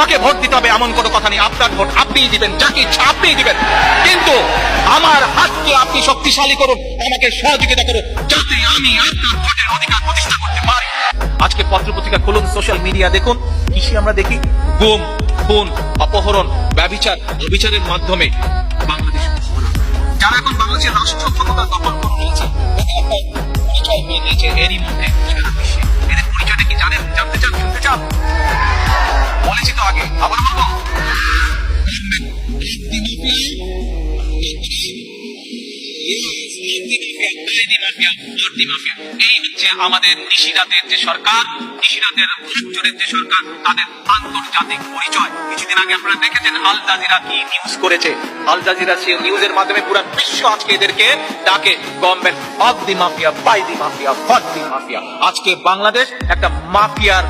আমাকে ভোট দিতে হবে এমন কোনো কথা নেই। আপনার ভোট আপনিই দিবেন, যাকে ইচ্ছা আপনিই দিবেন, কিন্তু আমার হাতকে আপনি শক্তিশালী করুন, আমাকে সহযোগিতা করুন, যাতে আমি আপনার ভোটের অধিকার প্রতিষ্ঠা করতে পারি। আজকে পত্রপত্রিকা খুলুন, সোশ্যাল মিডিয়া দেখুন, কিসে আমরা দেখি? গুম, খুন, অপহরণ, ব্যভিচার, অবিচারের মাধ্যমে বাংলাদেশ ভরা। যারা এখন বাংলাদেশের রাষ্ট্র ক্ষমতা দখল করে নিয়েছে, পরিচয় হয়ে গিয়েছে এরই মধ্যে সারা বিশ্বে। এদের পরিচয়টা কি জানেন? জানতে চান? শুনতে চান? বলেছি তো আগে, আবার বলবো, এই হচ্ছে আমাদের নিশিরাতের যে সরকার, নিশিরাতের ভাঙচুরের যে সরকার, তাদের আন্তর্জাতিক পরিচয়। কিছুদিন আগে আপনারা দেখেছেন আল জাজিরা কি নিউজ করেছে। আল জাজিরা সেই নিউজের মাধ্যমে পুরো বিশ্ব আজকে এদেরকে ডাকে government of the mafia, by the mafia, for the mafia. আজকে বাংলাদেশ একটা মাফিয়ার